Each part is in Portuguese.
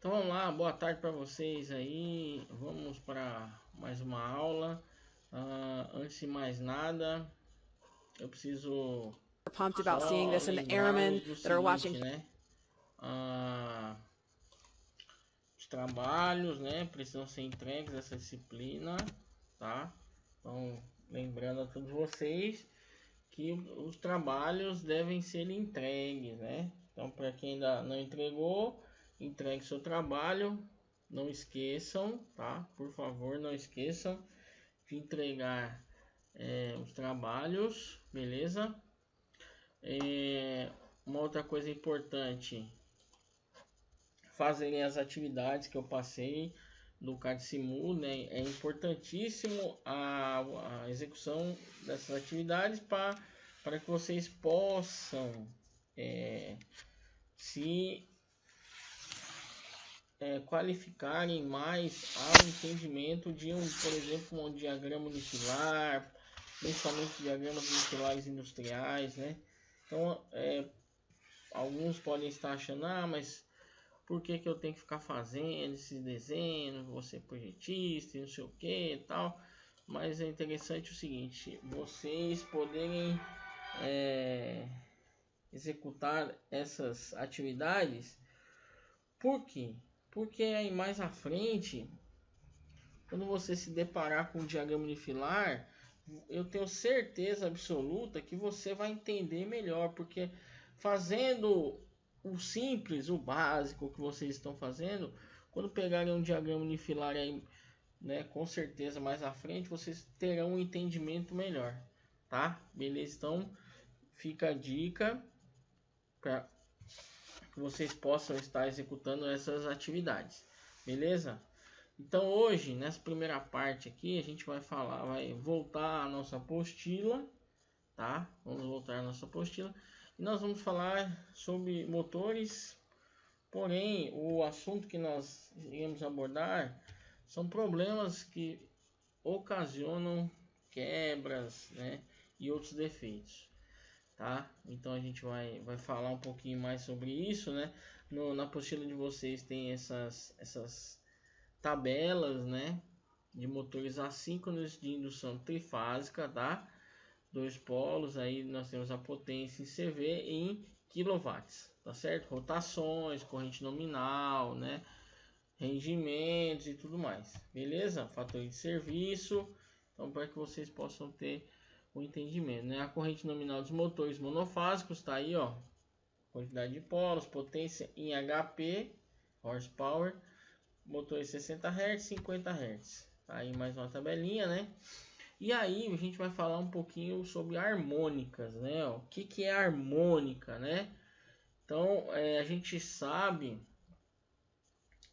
Então vamos lá, boa tarde para vocês aí. Vamos para mais uma aula. Antes de mais nada, eu preciso pumped about seeing this and the lembrá-los airmen do that are watching. seguinte, né? Os trabalhos, né, precisam ser entregues essa disciplina, tá? Então, lembrando a todos vocês que os trabalhos devem ser entregues, né? Então, para quem ainda não entregou, entregue seu trabalho. Não esqueçam, tá? Por favor, não esqueçam de entregar os trabalhos, beleza? Uma outra coisa importante, fazerem as atividades que eu passei no CADSIMU, né? É importantíssimo a execução dessas atividades para que vocês possam se qualificarem mais ao entendimento de por exemplo, um diagrama unifilar, principalmente diagramas unifilares industriais, né? Então, alguns podem estar achando, mas por que eu tenho que ficar fazendo esses desenhos, vou ser projetista e não sei o que e tal. Mas é interessante o seguinte, vocês poderem executar essas atividades. Por quê? Porque aí mais à frente, quando você se deparar com o diagrama unifilar, eu tenho certeza absoluta que você vai entender melhor, porque fazendo o simples, o básico que vocês estão fazendo, quando pegarem um diagrama unifilar aí, né, com certeza mais à frente vocês terão um entendimento melhor, tá? Beleza? Então fica a dica para que vocês possam estar executando essas atividades, beleza? Então hoje, nessa primeira parte aqui, a gente vai voltar à nossa apostila, tá? Vamos voltar à nossa apostila e nós vamos falar sobre motores. Porém, o assunto que nós iremos abordar são problemas que ocasionam quebras, né, e outros defeitos, tá? Então a gente vai falar um pouquinho mais sobre isso, né? Na apostila de vocês tem essas tabelas, né, de motores assíncronos de indução trifásica, tá? 2 polos, aí nós temos a potência em CV em quilowatts, tá certo? Rotações, corrente nominal, né? Rendimentos e tudo mais, beleza? Fator de serviço, então para que vocês possam ter o entendimento, né? A corrente nominal dos motores monofásicos tá aí, ó. Quantidade de polos, potência em HP, horsepower, motores 60 Hz, 50 Hz. Tá aí mais uma tabelinha, né? E aí a gente vai falar um pouquinho sobre harmônicas, né? O que é harmônica, né? Então a gente sabe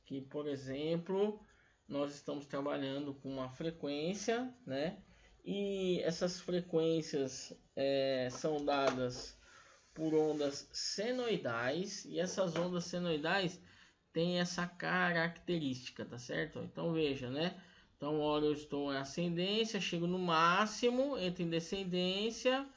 que, por exemplo, nós estamos trabalhando com uma frequência, né? E essas frequências são dadas por ondas senoidais, e essas ondas senoidais têm essa característica, tá certo? Então veja, né? Então, olha, eu estou em ascendência, chego no máximo, entro em descendência,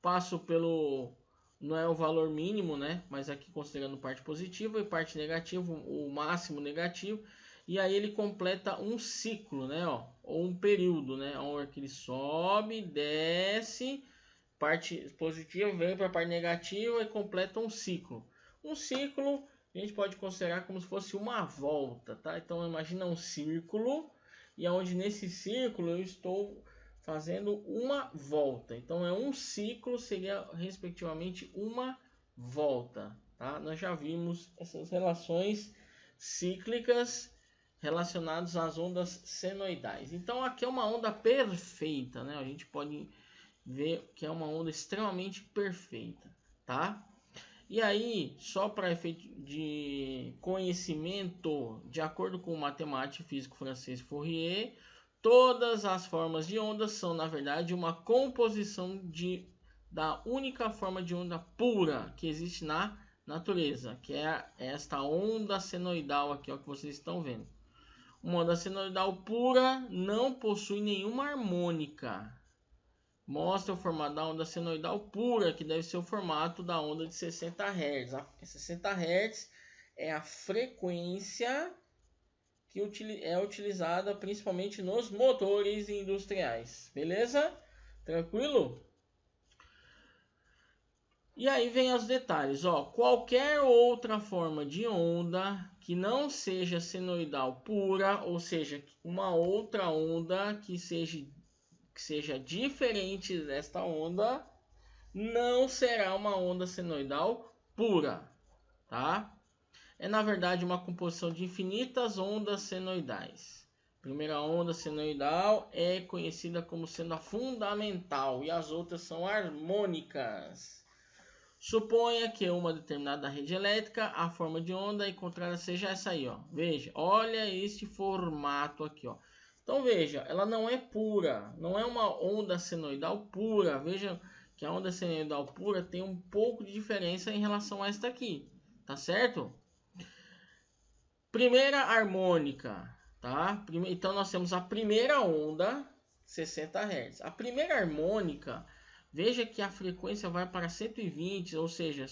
passo pelo, não é o valor mínimo, né? Mas aqui considerando parte positiva e parte negativa, o máximo negativo, e aí ele completa um ciclo, né? Ó, ou um período, né? Onde ele sobe, desce, parte positiva vem para a parte negativa e completa um ciclo. Um ciclo a gente pode considerar como se fosse uma volta, tá? Então imagina um círculo e onde nesse círculo eu estou fazendo uma volta. Então é um ciclo, seria respectivamente uma volta, tá? Nós já vimos essas relações cíclicas relacionadas às ondas senoidais. Então aqui é uma onda perfeita, né? A gente pode ver que é uma onda extremamente perfeita, tá? E aí, só para efeito de conhecimento, de acordo com o matemático e físico francês Fourier, todas as formas de ondas são, na verdade, uma composição da única forma de onda pura que existe na natureza, que é esta onda senoidal aqui, ó, que vocês estão vendo. Uma onda senoidal pura não possui nenhuma harmônica. Mostra o formato da onda senoidal pura, que deve ser o formato da onda de 60 Hz. 60 Hz é a frequência que é utilizada principalmente nos motores industriais. Beleza? Tranquilo? E aí vem os detalhes, ó. Qualquer outra forma de onda que não seja senoidal pura, ou seja, uma outra onda que seja diferente desta onda, não será uma onda senoidal pura, tá? É na verdade uma composição de infinitas ondas senoidais. A primeira onda senoidal é conhecida como sendo a fundamental e as outras são harmônicas. Suponha que uma determinada rede elétrica, a forma de onda encontrada seja essa aí, ó. Veja, olha este formato aqui, ó. Então veja, ela não é pura, não é uma onda senoidal pura. Veja que a onda senoidal pura tem um pouco de diferença em relação a esta aqui, tá certo? Primeira harmônica, tá? Então nós temos a primeira onda, 60 Hz. A primeira harmônica, veja que a frequência vai para 120, ou seja,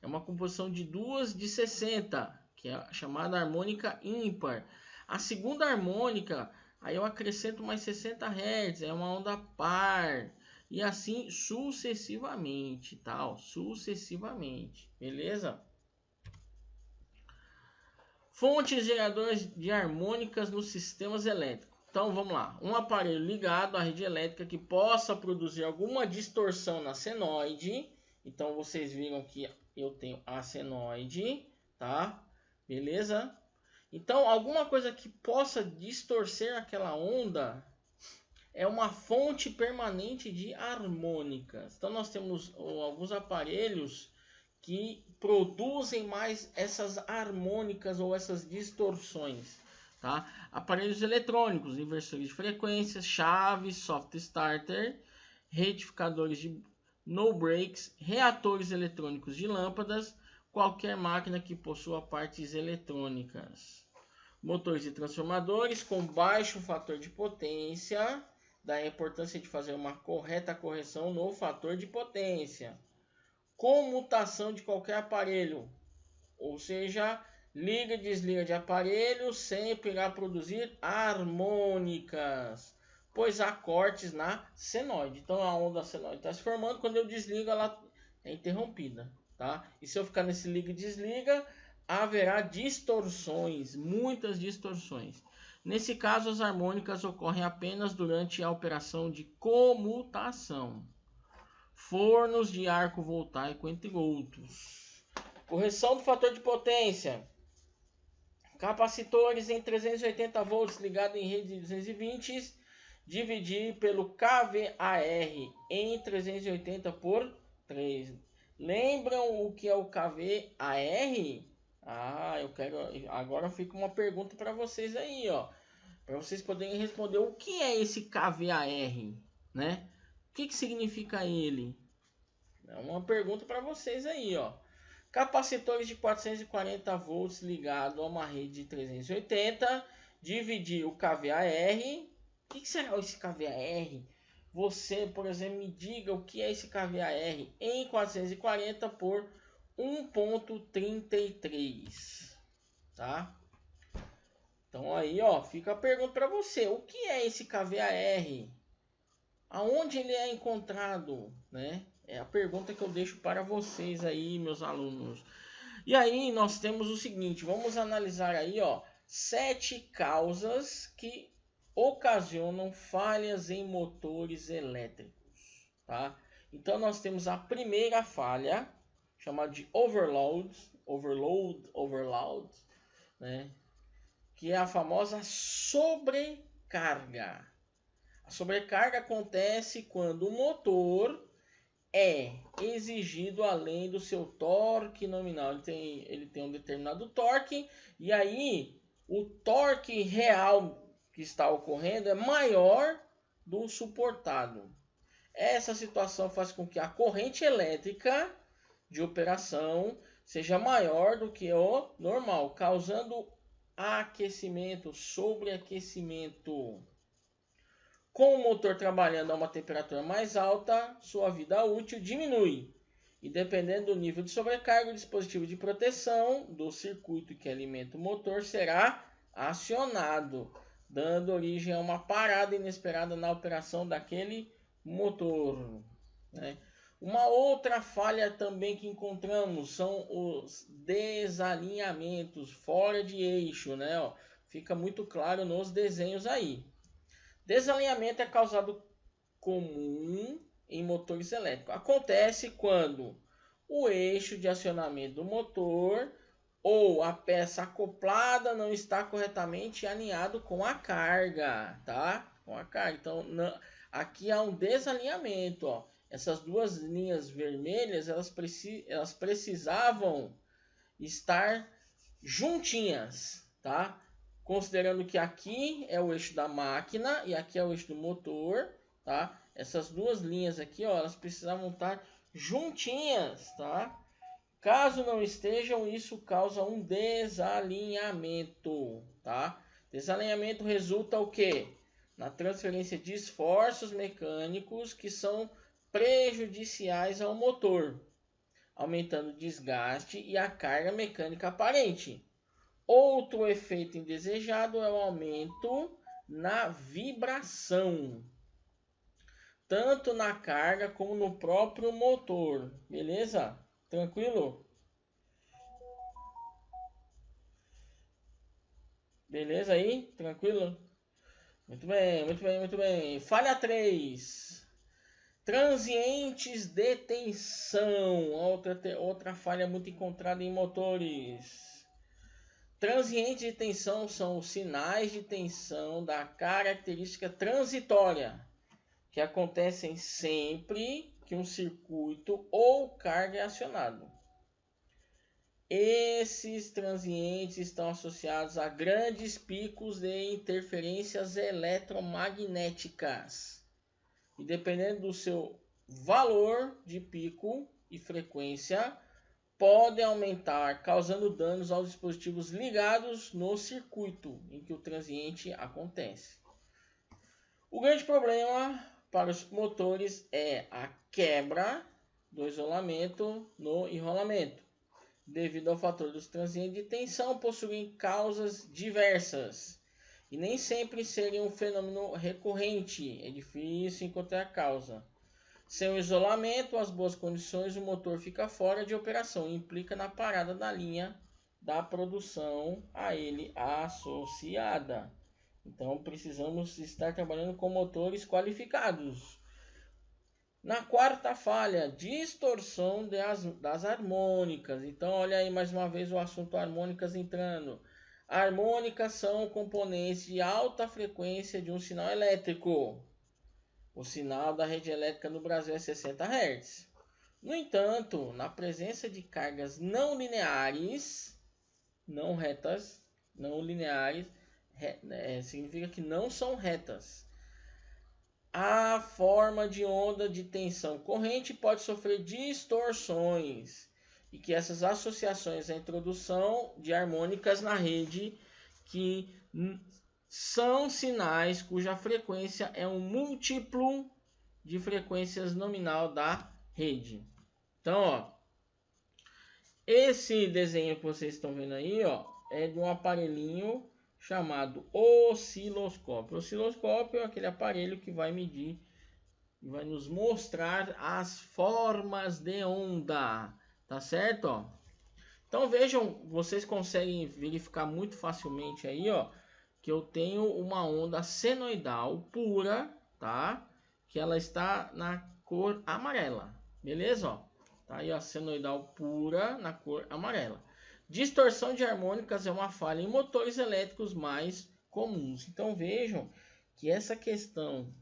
é uma composição de duas de 60, que é a chamada harmônica ímpar. A segunda harmônica, aí eu acrescento mais 60 Hz, é uma onda par. E assim sucessivamente, tá? Sucessivamente, beleza? Fontes geradoras de harmônicas nos sistemas elétricos. Então vamos lá. Um aparelho ligado à rede elétrica que possa produzir alguma distorção na senoide. Então vocês viram que eu tenho a senoide, tá? Beleza? Então alguma coisa que possa distorcer aquela onda é uma fonte permanente de harmônicas. Então nós temos alguns aparelhos que produzem mais essas harmônicas ou essas distorções, tá? Aparelhos eletrônicos, inversores de frequências, chaves, soft starter, retificadores de no breaks, reatores eletrônicos de lâmpadas, qualquer máquina que possua partes eletrônicas. Motores e transformadores com baixo fator de potência, da importância de fazer uma correta correção no fator de potência. Comutação de qualquer aparelho, ou seja, liga e desliga de aparelho sempre irá produzir harmônicas, pois há cortes na senoide. Então a onda senoide está se formando, quando eu desligo ela é interrompida, tá? E se eu ficar nesse liga e desliga, haverá distorções, muitas distorções. Nesse caso, as harmônicas ocorrem apenas durante a operação de comutação. Fornos de arco voltaico, entre outros. Correção do fator de potência. Capacitores em 380 volts ligados em rede de 220, dividir pelo kVAR em 380 por 3. Lembram o que é o kVAR? Agora fica uma pergunta para vocês aí, ó, para vocês poderem responder o que é esse kVAR, né? O que significa ele? É uma pergunta para vocês aí, ó. Capacitores de 440 volts ligado a uma rede de 380, dividir o kVAR. O que será esse kVAR? Você, por exemplo, me diga o que é esse kVAR em 440 por 1.33, tá? Então aí, ó, fica a pergunta para você. O que é esse kVAR? Aonde ele é encontrado, né? É a pergunta que eu deixo para vocês aí, meus alunos. E aí nós temos o seguinte, vamos analisar aí, ó, 7 causas que ocasionam falhas em motores elétricos, tá? Então nós temos a primeira falha, chamada de overload, né? Que é a famosa sobrecarga. A sobrecarga acontece quando o motor é exigido além do seu torque nominal. Ele tem um determinado torque, e aí o torque real que está ocorrendo é maior do suportado. Essa situação faz com que a corrente elétrica de operação seja maior do que o normal, causando aquecimento, sobreaquecimento. Com o motor trabalhando a uma temperatura mais alta, sua vida útil diminui. E dependendo do nível de sobrecarga, o dispositivo de proteção do circuito que alimenta o motor será acionado, dando origem a uma parada inesperada na operação daquele motor, né? Uma outra falha também que encontramos são os desalinhamentos fora de eixo, né? Ó, fica muito claro nos desenhos aí. Desalinhamento é causado comum em motores elétricos. Acontece quando o eixo de acionamento do motor ou a peça acoplada não está corretamente alinhado com a carga, tá? Com a carga. Então, aqui há um desalinhamento, ó. Essas duas linhas vermelhas, elas precisavam estar juntinhas, tá? Considerando que aqui é o eixo da máquina e aqui é o eixo do motor, tá? Essas duas linhas aqui, ó, elas precisavam estar juntinhas, tá? Caso não estejam, isso causa um desalinhamento, tá? Desalinhamento resulta o quê? Na transferência de esforços mecânicos que são prejudiciais ao motor, aumentando o desgaste e a carga mecânica aparente. Outro efeito indesejado é o aumento na vibração, tanto na carga como no próprio motor. Beleza? Tranquilo? Beleza aí? Tranquilo? Muito bem, muito bem, muito bem. Falha 3. Transientes de tensão. Outra falha muito encontrada em motores. Transientes de tensão são os sinais de tensão da característica transitória, que acontecem sempre que um circuito ou carga é acionado. Esses transientes estão associados a grandes picos de interferências eletromagnéticas. E dependendo do seu valor de pico e frequência, podem aumentar, causando danos aos dispositivos ligados no circuito em que o transiente acontece. O grande problema para os motores é a quebra do isolamento no enrolamento, devido ao fator dos transientes de tensão possuem causas diversas e nem sempre serem um fenômeno recorrente. É difícil encontrar a causa. Sem o isolamento, as boas condições, o motor fica fora de operação, implica na parada da linha da produção a ele associada. Então precisamos estar trabalhando com motores qualificados. Na quarta falha, distorção das harmônicas. Então olha aí mais uma vez o assunto harmônicas entrando. Harmônicas são componentes de alta frequência de um sinal elétrico. O sinal da rede elétrica no Brasil é 60 Hz. No entanto, na presença de cargas não lineares, não retas, não lineares, significa que não são retas. A forma de onda de tensão corrente pode sofrer distorções e que essas associações à introdução de harmônicas na rede que são sinais cuja frequência é um múltiplo de frequências nominal da rede. Então, ó, esse desenho que vocês estão vendo aí, ó, é de um aparelhinho chamado osciloscópio. O osciloscópio é aquele aparelho que vai medir, vai nos mostrar as formas de onda, tá certo? Ó? Então vejam, vocês conseguem verificar muito facilmente aí, ó, que eu tenho uma onda senoidal pura, tá? Que ela está na cor amarela, beleza? Ó, tá aí a senoidal pura na cor amarela. Distorção de harmônicas é uma falha em motores elétricos mais comuns. Então vejam que essa questão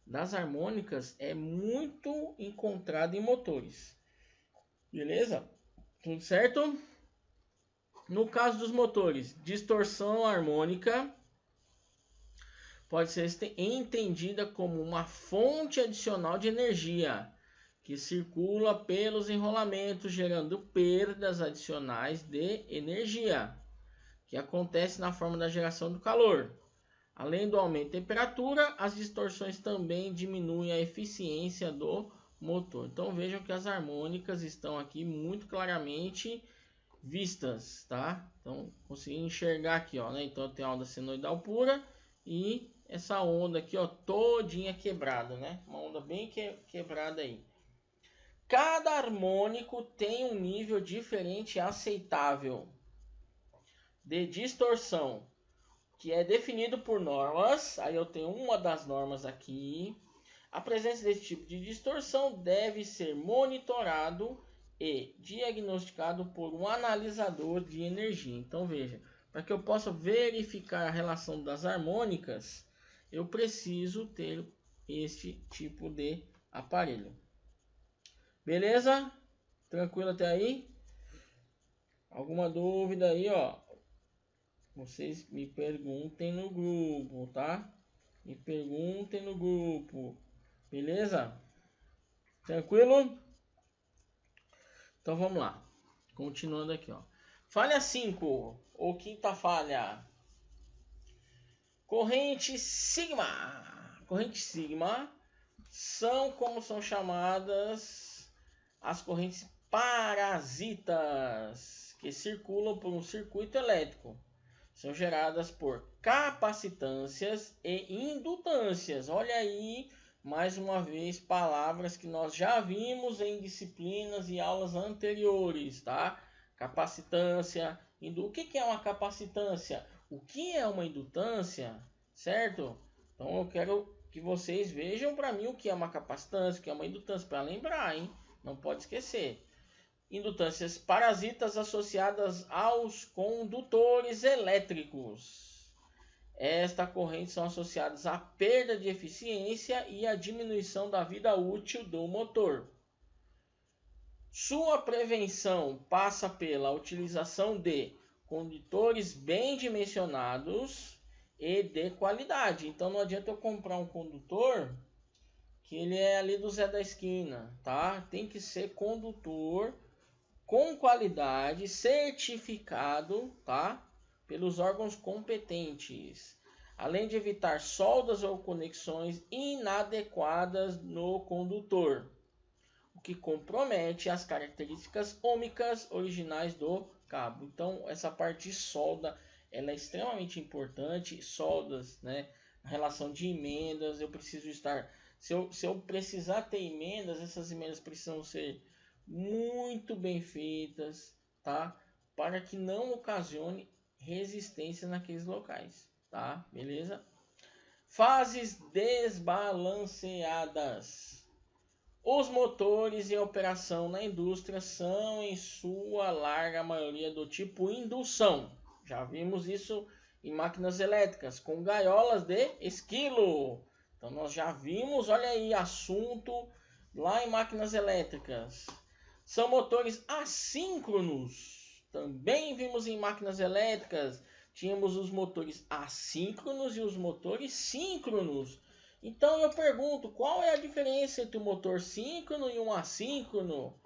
das harmônicas é muito encontrada em motores. Beleza? Tudo certo? No caso dos motores, distorção harmônica pode ser entendida como uma fonte adicional de energia que circula pelos enrolamentos, gerando perdas adicionais de energia, que acontece na forma da geração do calor. Além do aumento de temperatura, as distorções também diminuem a eficiência do motor. Então vejam que as harmônicas estão aqui muito claramente vistas, tá? Então consegui enxergar aqui, ó, né? Então tem a onda senoidal pura e essa onda aqui, ó, todinha quebrada, né? Uma onda bem quebrada aí. Cada harmônico tem um nível diferente aceitável de distorção, que é definido por normas. Aí eu tenho uma das normas aqui. A presença desse tipo de distorção deve ser monitorado e diagnosticado por um analisador de energia. Então veja, para que eu possa verificar a relação das harmônicas, eu preciso ter este tipo de aparelho. Beleza? Tranquilo até aí? Alguma dúvida aí, ó? Vocês me perguntem no grupo, tá? Me perguntem no grupo. Beleza? Tranquilo? Então vamos lá. Continuando aqui, ó. Falha 5, ou quinta falha. Corrente sigma. Corrente sigma são como são chamadas as correntes parasitas que circulam por um circuito elétrico. São geradas por capacitâncias e indutâncias. Olha aí, mais uma vez, palavras que nós já vimos em disciplinas e aulas anteriores, tá? Capacitância, o que é uma capacitância? O que é uma indutância, certo? Então eu quero que vocês vejam para mim o que é uma capacitância, o que é uma indutância, para lembrar, hein? Não pode esquecer. Indutâncias parasitas associadas aos condutores elétricos. Esta corrente são associadas à perda de eficiência e à diminuição da vida útil do motor. Sua prevenção passa pela utilização de condutores bem dimensionados e de qualidade. Então não adianta eu comprar um condutor que ele é ali do Zé da esquina, tá? Tem que ser condutor com qualidade, certificado, tá? Pelos órgãos competentes, além de evitar soldas ou conexões inadequadas no condutor, o que compromete as características ômicas originais do cabo. Então, essa parte de solda, ela é extremamente importante. Soldas, né? A relação de emendas, eu preciso estar... Se eu precisar ter emendas, essas emendas precisam ser muito bem feitas, tá? Para que não ocasione resistência naqueles locais, tá? Beleza? Fases desbalanceadas. Os motores em operação na indústria são, em sua larga maioria, do tipo indução. Já vimos isso em máquinas elétricas, com gaiolas de esquilo. Então nós já vimos, olha aí, assunto lá em máquinas elétricas. São motores assíncronos. Também vimos em máquinas elétricas. Tínhamos os motores assíncronos e os motores síncronos. Então eu pergunto, qual é a diferença entre um motor síncrono e um assíncrono?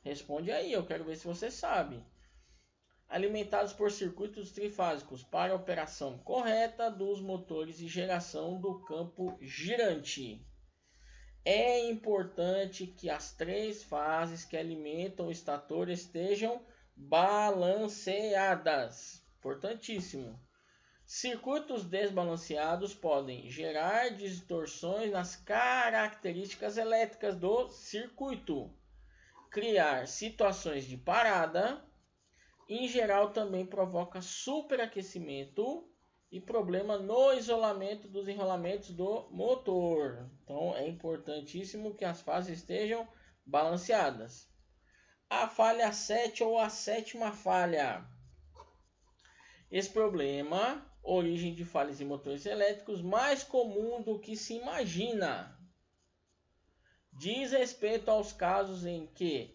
Responde aí, eu quero ver se você sabe. Alimentados por circuitos trifásicos para a operação correta dos motores e geração do campo girante. É importante que as três fases que alimentam o estator estejam balanceadas. Importantíssimo. Circuitos desbalanceados podem gerar distorções nas características elétricas do circuito, criar situações de parada. Em geral, também provoca superaquecimento e problema no isolamento dos enrolamentos do motor. Então, é importantíssimo que as fases estejam balanceadas. A falha 7 ou a sétima falha. Esse problema, origem de falhas em motores elétricos, mais comum do que se imagina. Diz respeito aos casos em que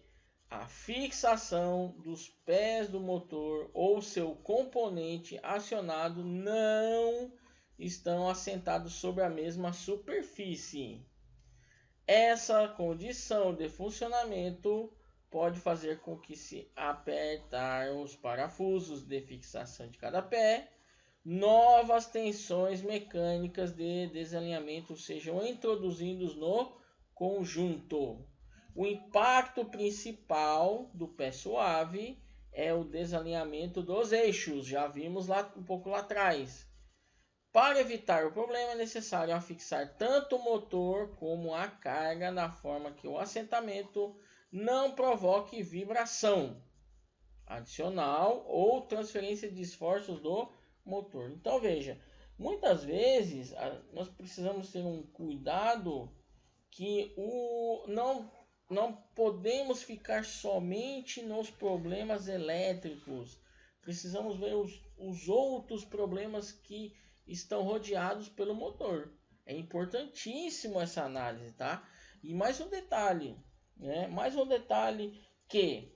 a fixação dos pés do motor ou seu componente acionado não estão assentados sobre a mesma superfície. Essa condição de funcionamento pode fazer com que, se apertar os parafusos de fixação de cada pé, novas tensões mecânicas de desalinhamento sejam introduzidas no conjunto. O impacto principal do pé suave é o desalinhamento dos eixos, já vimos lá um pouco lá atrás. Para evitar o problema é necessário afixar tanto o motor como a carga da forma que o assentamento não provoque vibração adicional ou transferência de esforços do motor. Então veja, muitas vezes nós precisamos ter um cuidado que não podemos ficar somente nos problemas elétricos. Precisamos ver os outros problemas que estão rodeados pelo motor. É importantíssimo essa análise, tá? E mais um detalhe, né? Mais um detalhe que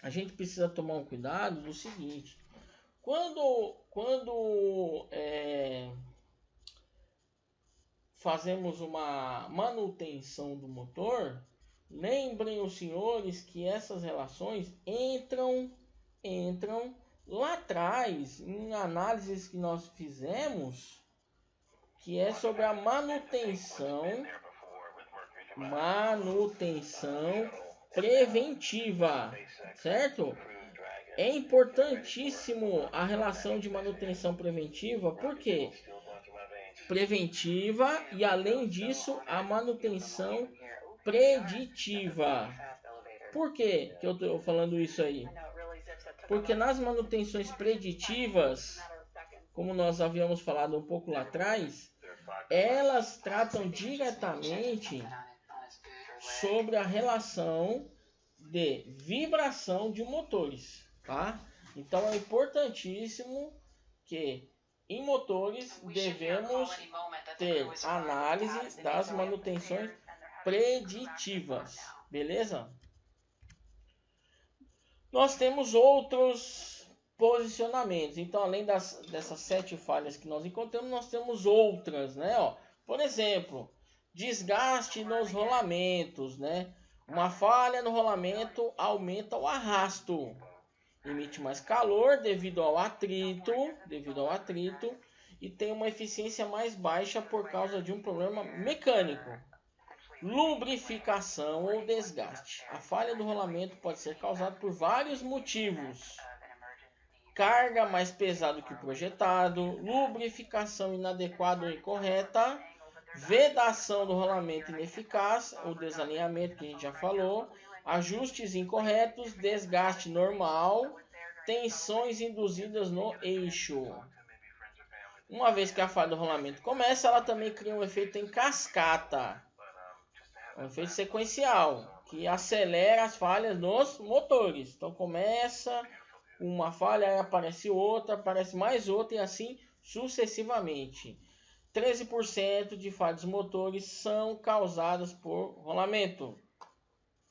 a gente precisa tomar um cuidado do seguinte: quando fazemos uma manutenção do motor, lembrem os senhores que essas relações entram lá atrás em análises que nós fizemos, que é sobre a manutenção preventiva, certo? É importantíssimo a relação de manutenção preventiva, porque preventiva e, além disso, a manutenção preditiva. Por que eu estou falando isso aí? Porque nas manutenções preditivas, como nós havíamos falado um pouco lá atrás, elas tratam diretamente sobre a relação de vibração de motores, tá? Então é importantíssimo que em motores devemos ter análise das manutenções preditivas, beleza? Nós temos outros posicionamentos. Então, além dessas 7 falhas que nós encontramos, nós temos outras, né? Por exemplo, desgaste nos rolamentos, né? Uma falha no rolamento aumenta o arrasto, emite mais calor devido ao atrito, e tem uma eficiência mais baixa por causa de um problema mecânico. Lubrificação ou desgaste. A falha do rolamento pode ser causada por vários motivos: carga mais pesada que o projetado, lubrificação inadequada ou incorreta, vedação do rolamento ineficaz, o desalinhamento que a gente já falou, ajustes incorretos, desgaste normal, tensões induzidas no eixo. Uma vez que a falha do rolamento começa, ela também cria um efeito em cascata, um efeito sequencial, que acelera as falhas nos motores. Então começa uma falha, aí aparece outra, aparece mais outra e assim sucessivamente. 13% de falhas motores são causadas por rolamento.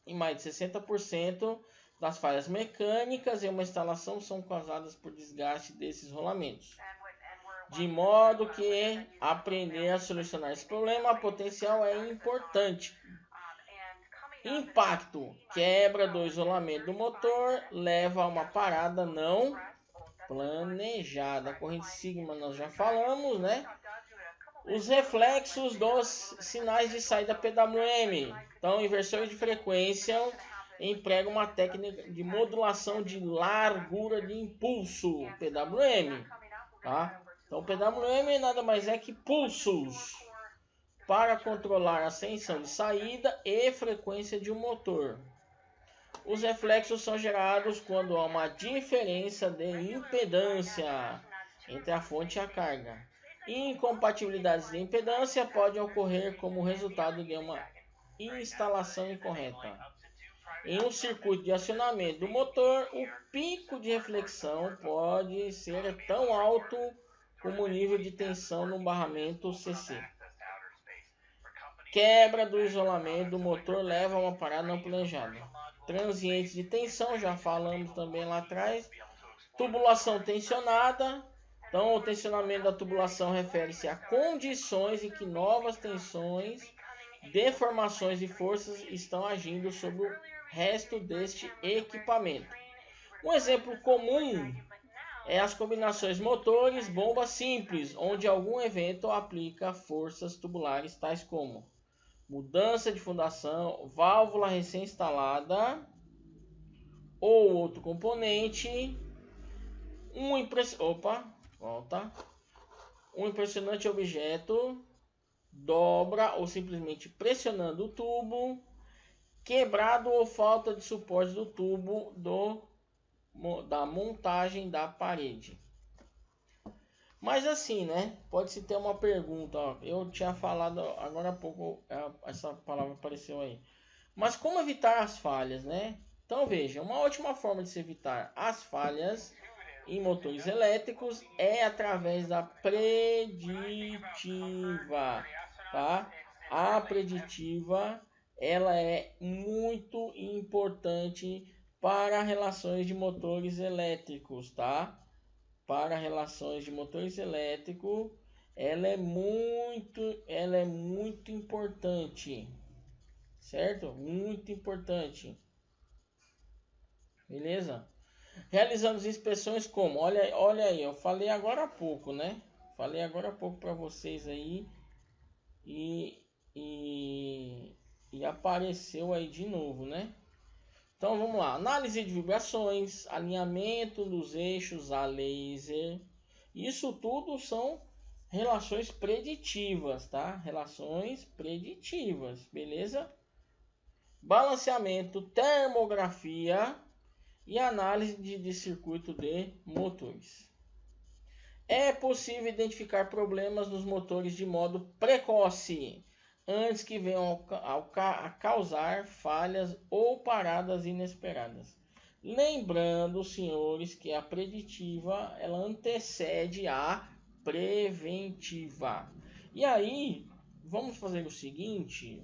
E mais de 60% das falhas mecânicas em uma instalação são causadas por desgaste desses rolamentos. De modo que aprender a solucionar esse problema potencial é importante. Impacto: quebra do isolamento do motor leva a uma parada não planejada. A corrente sigma nós já falamos, né? Os reflexos dos sinais de saída PWM. Então, inversores de frequência empregam uma técnica de modulação de largura de impulso, PWM, tá? Então, PWM nada mais é que pulsos para controlar a tensão de saída e frequência de um motor. Os reflexos são gerados quando há uma diferença de impedância entre a fonte e a carga. Incompatibilidades de impedância podem ocorrer como resultado de uma instalação incorreta. Em um circuito de acionamento do motor, o pico de reflexão pode ser tão alto como o nível de tensão no barramento CC. Quebra do isolamento do motor leva a uma parada não planejada. Transientes de tensão, já falamos também lá atrás. Tubulação tensionada. Então, o tensionamento da tubulação refere-se a condições em que novas tensões, deformações e forças estão agindo sobre o resto deste equipamento. Um exemplo comum é as combinações motores-bomba simples, onde algum evento aplica forças tubulares tais como mudança de fundação, válvula recém-instalada ou outro componente, um impressionante objeto dobra ou simplesmente pressionando o tubo, quebrado ou falta de suporte do tubo da montagem da parede. Mas assim, né? Pode-se ter uma pergunta. Ó, eu tinha falado agora há pouco, essa palavra apareceu aí. Mas como evitar as falhas, né? Então veja, uma ótima forma de se evitar as falhas em motores elétricos é através da preditiva, tá? A preditiva, ela é muito importante para relações de motores elétricos, tá? Para relações de motores elétricos, ela é muito importante, certo? Muito importante. Beleza? Realizamos inspeções como, olha aí, eu falei agora há pouco, né? Falei agora há pouco para vocês aí e apareceu aí de novo, né? Então vamos lá, análise de vibrações, alinhamento dos eixos a laser, isso tudo são relações preditivas, tá? Relações preditivas, beleza? Balanceamento, termografia e análise de circuito de motores. É possível identificar problemas nos motores de modo precoce, antes que venham a causar falhas ou paradas inesperadas. Lembrando, senhores, que a preditiva ela antecede a preventiva. E aí, vamos fazer o seguinte,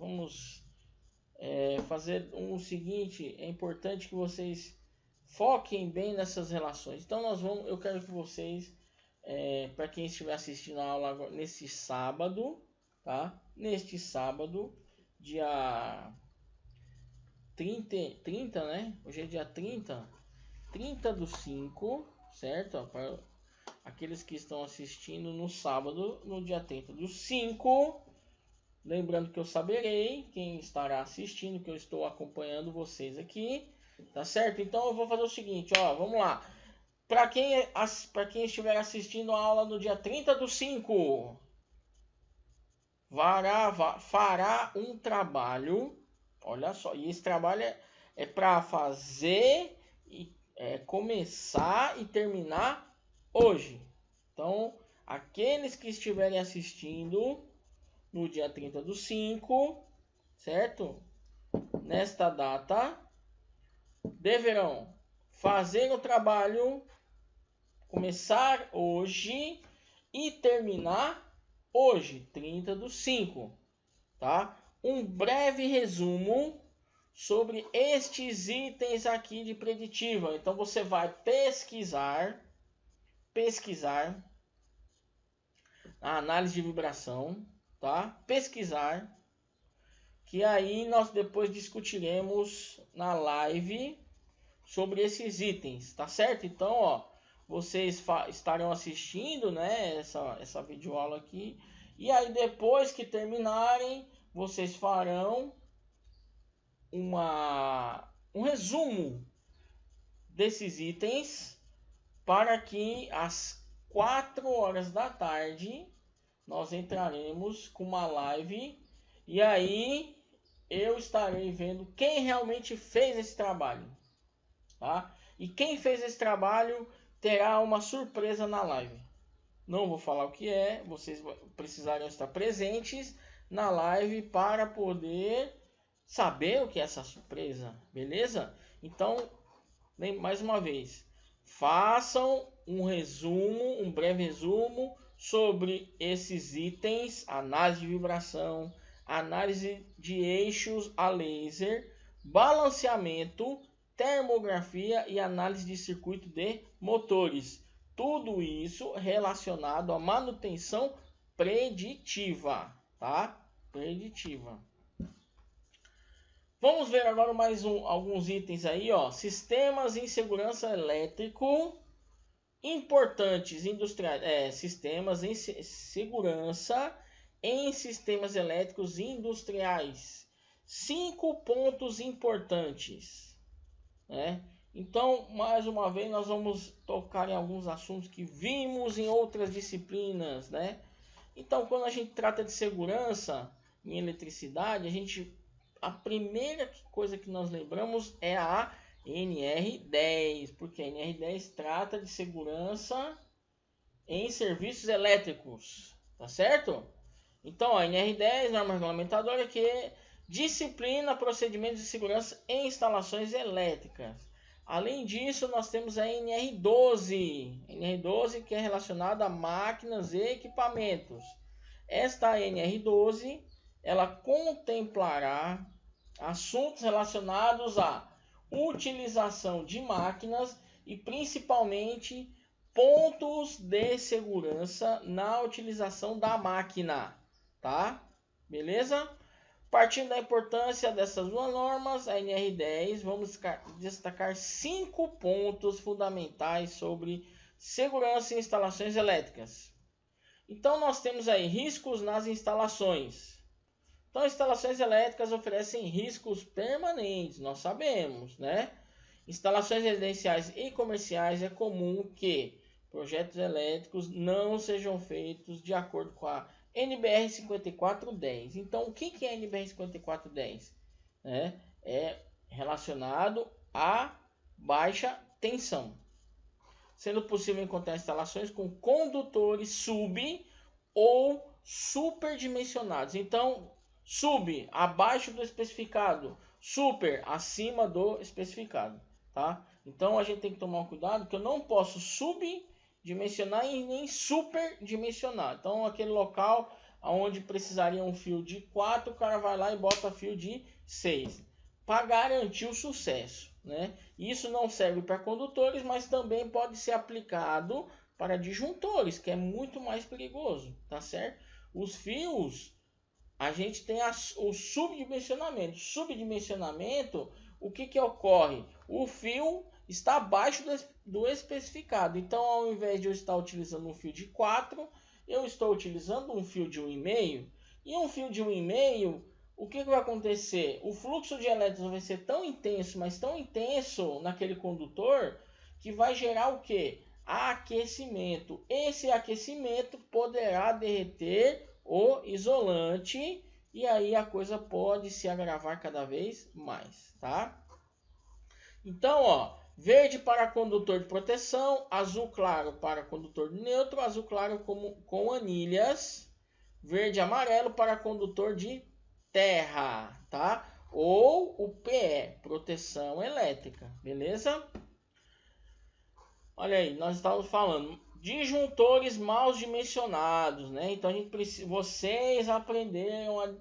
é importante que vocês foquem bem nessas relações. Então eu quero que vocês, para quem estiver assistindo a aula agora, nesse sábado, tá? Neste sábado, dia 30, né? Hoje é dia 30 do 5, certo? Para aqueles que estão assistindo no sábado, no dia 30 do 5, lembrando que eu saberei quem estará assistindo, que eu estou acompanhando vocês aqui, tá certo? Então eu vou fazer o seguinte, ó, vamos lá. Para quem estiver assistindo a aula no dia 30 do 5, fará um trabalho, olha só, e esse trabalho é para fazer e começar e terminar hoje. Então, aqueles que estiverem assistindo no dia 30 do 5, certo? Nesta data, deverão fazer o trabalho, começar hoje e terminar hoje, 30 do 5, tá? Um breve resumo sobre estes itens aqui de preditiva. Então você vai pesquisar a análise de vibração, tá? Pesquisar, que aí nós depois discutiremos na live sobre esses itens, tá certo? Então, ó, vocês estarão assistindo, né, essa videoaula aqui, e aí depois que terminarem, vocês farão um resumo desses itens para que às 4 horas da tarde nós entraremos com uma live e aí eu estarei vendo quem realmente fez esse trabalho, tá? E quem fez esse trabalho terá uma surpresa na live. Não vou falar o que é, vocês precisarão estar presentes na live para poder saber o que é essa surpresa, beleza? Então, mais uma vez, façam um breve resumo sobre esses itens: análise de vibração, análise de eixos a laser, balanceamento, termografia e análise de circuito de motores. Tudo isso relacionado à manutenção preditiva, tá? Preditiva. Vamos ver agora mais alguns itens aí, ó. Sistemas em segurança elétrico importantes industriais, sistemas em segurança em sistemas elétricos industriais. 5 pontos importantes, né? Então, mais uma vez, nós vamos tocar em alguns assuntos que vimos em outras disciplinas, né? Então, quando a gente trata de segurança em eletricidade, a primeira coisa que nós lembramos é a NR10, porque a NR10 trata de segurança em serviços elétricos, tá certo? Então, a NR10, norma regulamentadora, que disciplina procedimentos de segurança em instalações elétricas. Além disso, nós temos a NR12, que é relacionada a máquinas e equipamentos. Esta NR12, ela contemplará assuntos relacionados à utilização de máquinas e principalmente pontos de segurança na utilização da máquina, tá? Beleza? Partindo da importância dessas duas normas, a NR10, vamos destacar 5 pontos fundamentais sobre segurança em instalações elétricas. Então, nós temos aí riscos nas instalações. Então, instalações elétricas oferecem riscos permanentes, nós sabemos, né? Instalações residenciais e comerciais é comum que projetos elétricos não sejam feitos de acordo com a NBR 5410. Então, o que é a NBR 5410? É relacionado a baixa tensão, sendo possível encontrar instalações com condutores sub ou superdimensionados. Então, sub abaixo do especificado, super acima do especificado, tá? Então a gente tem que tomar um cuidado que eu não posso subdimensionar e nem superdimensionar. Então aquele local onde precisaria um fio de 4, o cara vai lá e bota fio de 6 para garantir o sucesso, né? Isso não serve para condutores, mas também pode ser aplicado para disjuntores, que é muito mais perigoso, tá certo? Os fios, a gente tem o subdimensionamento. Subdimensionamento, o que ocorre? O fio está abaixo do especificado. Então, ao invés de eu estar utilizando um fio de 4, eu estou utilizando um fio de 1,5. E um fio de 1,5, o que vai acontecer? O fluxo de elétrons vai ser tão intenso, mas tão intenso naquele condutor, que vai gerar o quê? Aquecimento. Esse aquecimento poderá derreter o isolante e aí a coisa pode se agravar cada vez mais, tá? Então, ó, verde para condutor de proteção, azul claro para condutor neutro, azul claro com anilhas, verde e amarelo para condutor de terra, tá? Ou o PE, proteção elétrica, beleza? Olha aí, nós estávamos falando disjuntores mal dimensionados, né? Então vocês aprenderam a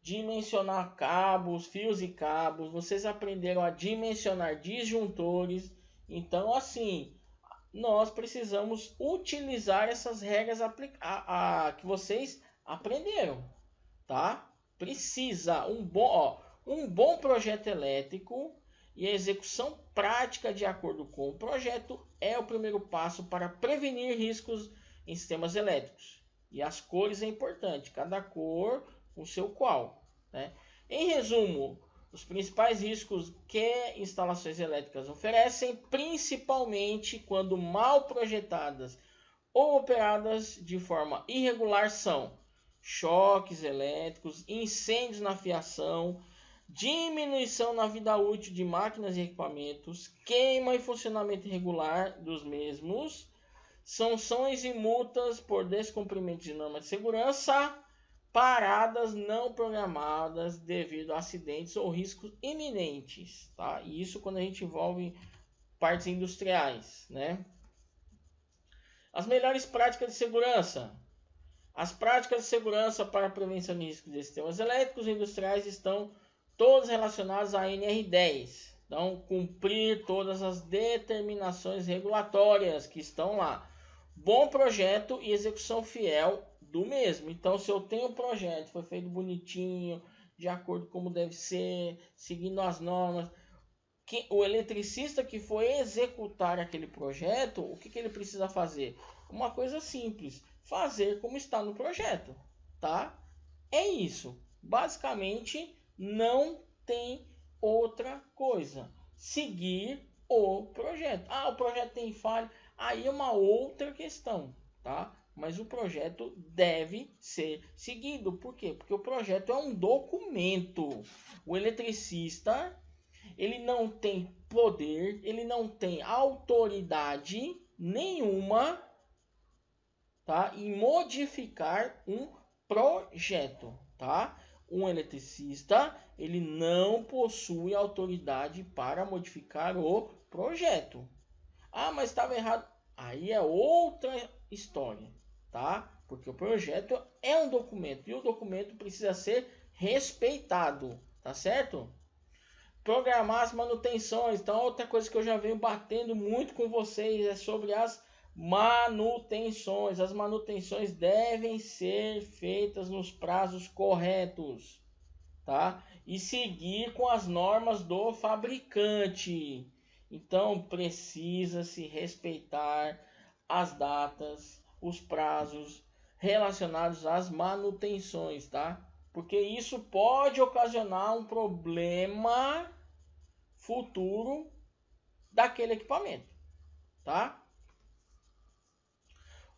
dimensionar cabos, fios e cabos, vocês aprenderam a dimensionar disjuntores. Então, assim, nós precisamos utilizar essas regras que vocês aprenderam, tá? Precisa um bom projeto elétrico e a execução prática de acordo com o projeto é o primeiro passo para prevenir riscos em sistemas elétricos. E as cores é importante, cada cor com seu qual, né? Em resumo, os principais riscos que instalações elétricas oferecem, principalmente quando mal projetadas ou operadas de forma irregular, são choques elétricos, incêndios na fiação, diminuição na vida útil de máquinas e equipamentos, queima e funcionamento irregular dos mesmos, sanções e multas por descumprimento de normas de segurança, paradas não programadas devido a acidentes ou riscos iminentes, tá? E isso quando a gente envolve partes industriais, né? As melhores práticas de segurança. As práticas de segurança para a prevenção de riscos de sistemas elétricos industriais estão todas relacionadas à NR10. Então, cumprir todas as determinações regulatórias que estão lá. Bom projeto e execução fiel do mesmo. Então, se eu tenho um projeto, foi feito bonitinho, de acordo com como deve ser, seguindo as normas, o eletricista que for executar aquele projeto, o que ele precisa fazer? Uma coisa simples, fazer como está no projeto, tá? É isso. Basicamente, não tem outra coisa. Seguir o projeto. Ah, o projeto tem falha. Aí é uma outra questão, tá? Mas o projeto deve ser seguido. Por quê? Porque o projeto é um documento. O eletricista, ele não tem poder, ele não tem autoridade nenhuma, tá? Em modificar um projeto, tá? Um eletricista, ele não possui autoridade para modificar o projeto. Ah, mas estava errado. Aí é outra história, tá? Porque o projeto é um documento e o documento precisa ser respeitado, tá certo? Programar as manutenções. Então, outra coisa que eu já venho batendo muito com vocês é sobre as manutenções. As manutenções devem ser feitas nos prazos corretos, tá? E seguir com as normas do fabricante. Então, precisa se respeitar as datas, os prazos relacionados às manutenções, tá? Porque isso pode ocasionar um problema futuro daquele equipamento, tá?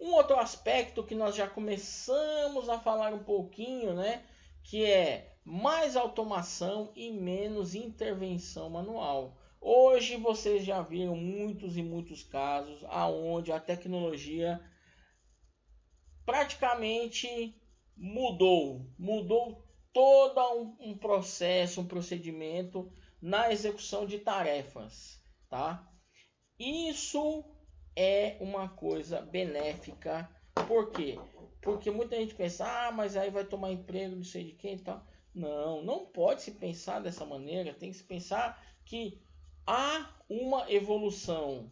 Um outro aspecto que nós já começamos a falar um pouquinho, né, que é mais automação e menos intervenção manual. Hoje vocês já viram muitos e muitos casos aonde a tecnologia praticamente mudou todo um processo, um procedimento na execução de tarefas, tá? Isso é uma coisa benéfica. Por quê? Porque muita gente pensa, mas aí vai tomar emprego não sei de quem e tal. Não, não pode se pensar dessa maneira. Tem que se pensar que há uma evolução.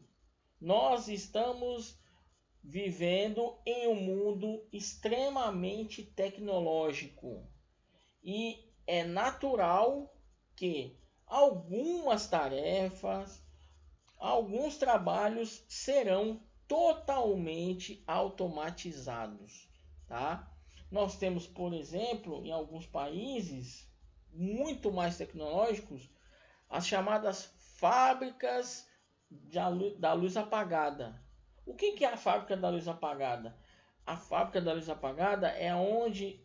Nós estamos vivendo em um mundo extremamente tecnológico e é natural que algumas tarefas, alguns trabalhos serão totalmente automatizados, tá? Nós temos, por exemplo, em alguns países muito mais tecnológicos, as chamadas fábricas da luz apagada. O que é a fábrica da luz apagada? A fábrica da luz apagada é onde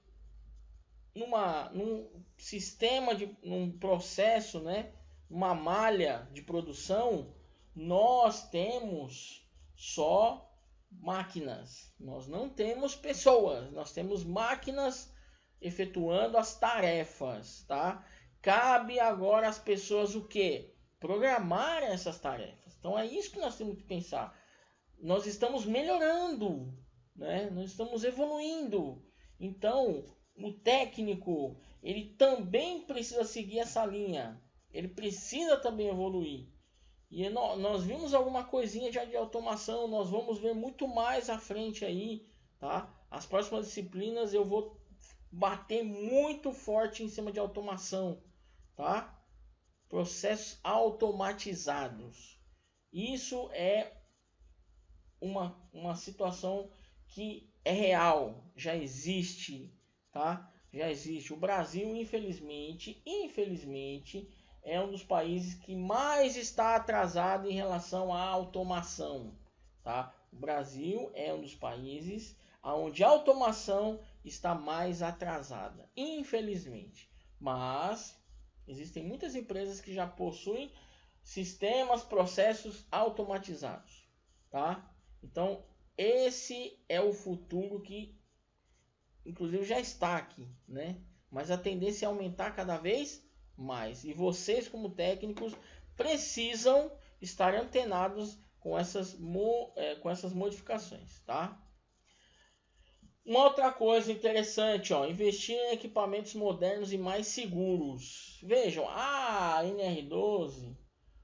num sistema num processo, né, uma malha de produção, nós temos só máquinas. Nós não temos pessoas, nós temos máquinas efetuando as tarefas, tá? Cabe agora às pessoas o quê? Programar essas tarefas. Então é isso que nós temos que pensar. Nós estamos melhorando, né? Nós estamos evoluindo. Então, o técnico, ele também precisa seguir essa linha. Ele precisa também evoluir. E nós vimos alguma coisinha já de automação, nós vamos ver muito mais à frente aí, tá? As próximas disciplinas eu vou bater muito forte em cima de automação, tá? Processos automatizados. Isso é uma situação que é real, já existe, tá? Já existe. O Brasil, infelizmente, é um dos países que mais está atrasado em relação à automação, tá? O Brasil é um dos países onde a automação está mais atrasada, infelizmente. Mas existem muitas empresas que já possuem sistemas, processos automatizados, tá? Então, esse é o futuro que, inclusive, já está aqui, né? Mas a tendência é aumentar cada vez mais. E vocês, como técnicos, precisam estar antenados com essas modificações, tá? Uma outra coisa interessante, ó, investir em equipamentos modernos e mais seguros. Vejam, a NR12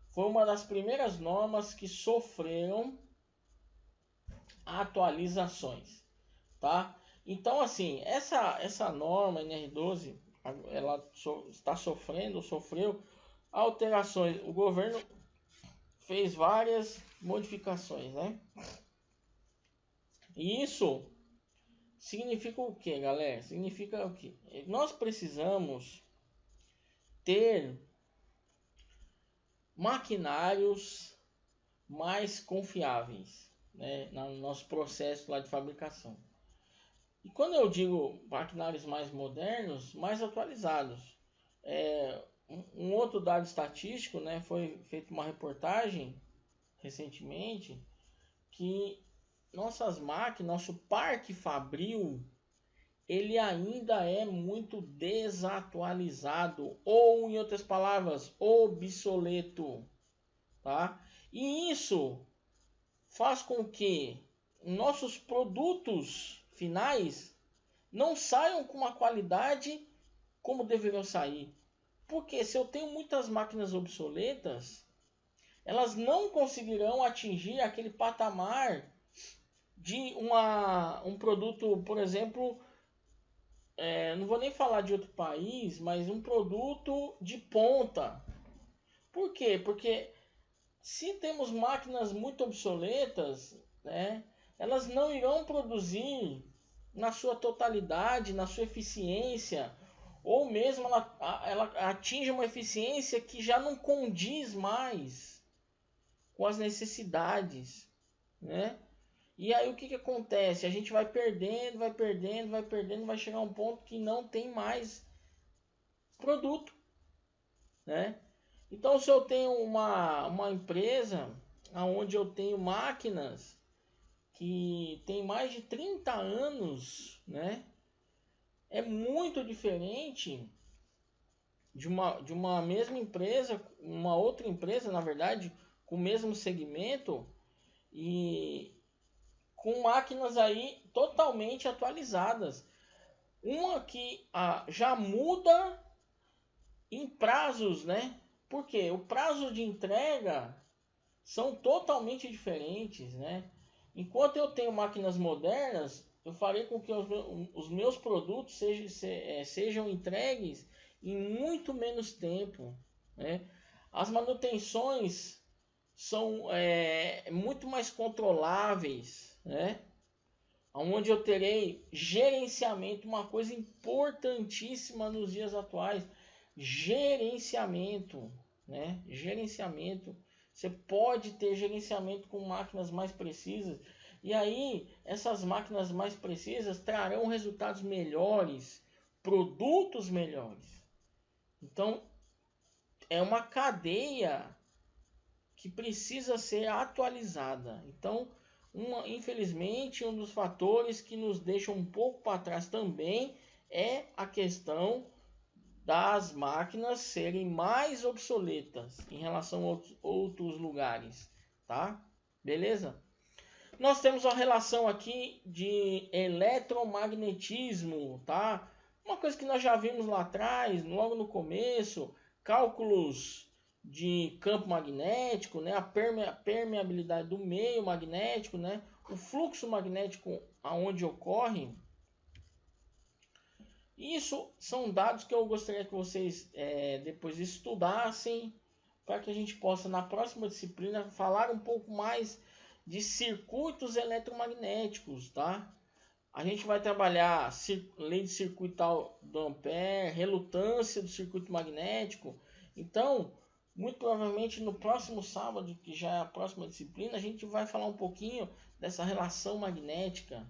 foi uma das primeiras normas que sofreram atualizações, tá? Então, assim, essa norma NR12, ela sofreu alterações. O governo fez várias modificações, né? E isso significa o que, galera? Significa o que? Nós precisamos ter maquinários mais confiáveis, né, no nosso processo lá de fabricação. E quando eu digo maquinários mais modernos, mais atualizados, um outro dado estatístico, né, foi feita uma reportagem recentemente que nossas máquinas, nosso parque fabril, ele ainda é muito desatualizado, ou em outras palavras, obsoleto, tá? E isso faz com que nossos produtos finais não saiam com uma qualidade como deveriam sair. Porque se eu tenho muitas máquinas obsoletas, elas não conseguirão atingir aquele patamar de um produto, por exemplo, não vou nem falar de outro país, mas um produto de ponta. Por quê? Porque se temos máquinas muito obsoletas, né, elas não irão produzir na sua totalidade, na sua eficiência, ou mesmo ela atinge uma eficiência que já não condiz mais com as necessidades, né? E aí o que acontece? A gente vai perdendo, vai chegar a um ponto que não tem mais produto, né? Então, se eu tenho uma empresa onde eu tenho máquinas que tem mais de 30 anos, né? É muito diferente de uma mesma empresa, uma outra empresa, na verdade, com o mesmo segmento e com máquinas aí totalmente atualizadas. Uma que já muda em prazos, né? Porque o prazo de entrega são totalmente diferentes, né? Enquanto eu tenho máquinas modernas, eu farei com que os meus produtos sejam entregues em muito menos tempo, né? As manutenções são muito mais controláveis, né? Onde eu terei gerenciamento, uma coisa importantíssima nos dias atuais, gerenciamento, né? Gerenciamento. Você pode ter gerenciamento com máquinas mais precisas. E aí, essas máquinas mais precisas trarão resultados melhores, produtos melhores. Então, é uma cadeia que precisa ser atualizada. Então, infelizmente, um dos fatores que nos deixa um pouco para trás também é a questão das máquinas serem mais obsoletas em relação a outros lugares, tá? Beleza? Nós temos a relação aqui de eletromagnetismo, tá? Uma coisa que nós já vimos lá atrás, logo no começo, cálculos de campo magnético, né? A permeabilidade do meio magnético, né? O fluxo magnético aonde ocorre. Isso são dados que eu gostaria que vocês depois estudassem, para que a gente possa, na próxima disciplina, falar um pouco mais de circuitos eletromagnéticos, tá? A gente vai trabalhar lei de circuital do Ampère, relutância do circuito magnético. Então, muito provavelmente no próximo sábado, que já é a próxima disciplina, a gente vai falar um pouquinho dessa relação magnética,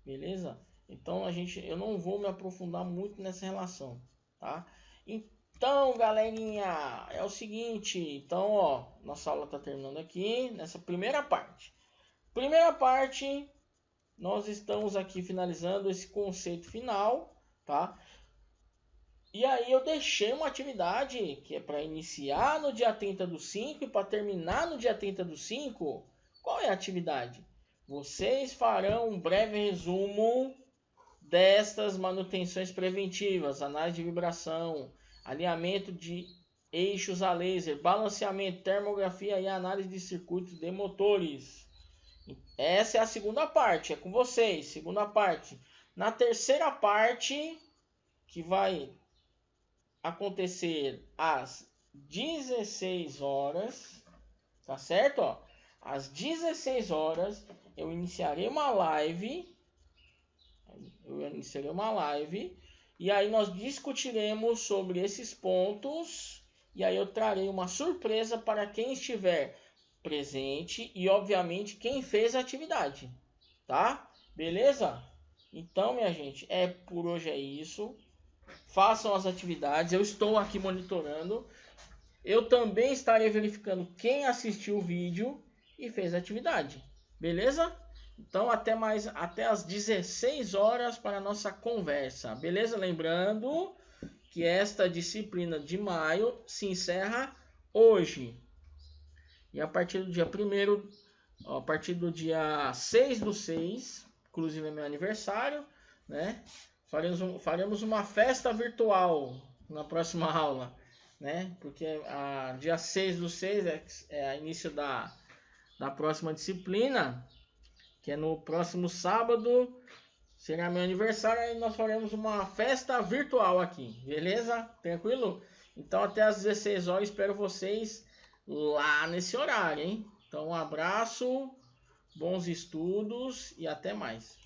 beleza? Então eu não vou me aprofundar muito nessa relação, tá? Então, galerinha, é o seguinte, então, ó, nossa aula tá terminando aqui nessa primeira parte. Primeira parte, nós estamos aqui finalizando esse conceito final, tá? E aí eu deixei uma atividade que é para iniciar no dia 30/5 e para terminar no dia 30/5. Qual é a atividade? Vocês farão um breve resumo destas manutenções preventivas, análise de vibração, alinhamento de eixos a laser, balanceamento, termografia e análise de circuitos de motores. Essa é a segunda parte, é com vocês, segunda parte. Na terceira parte, que vai acontecer às 16 horas, tá certo? Ó, às 16 horas eu iniciarei uma live. Eu iniciarei uma live e aí nós discutiremos sobre esses pontos e aí eu trarei uma surpresa para quem estiver presente e obviamente quem fez a atividade, tá? Beleza? Então, minha gente, por hoje é isso. Façam as atividades, eu estou aqui monitorando. Eu também estarei verificando quem assistiu o vídeo e fez a atividade. Beleza? Então até às 16 horas para a nossa conversa. Beleza? Lembrando que esta disciplina de maio se encerra hoje. E a partir do dia 1º, a partir do dia 6/6, inclusive é meu aniversário, né? Faremos uma festa virtual na próxima aula, né? Porque dia 6/6 é início da próxima disciplina, que é no próximo sábado, será meu aniversário e nós faremos uma festa virtual aqui, beleza? Tranquilo? Então até às 16 horas, espero vocês lá nesse horário, hein? Então um abraço, bons estudos e até mais.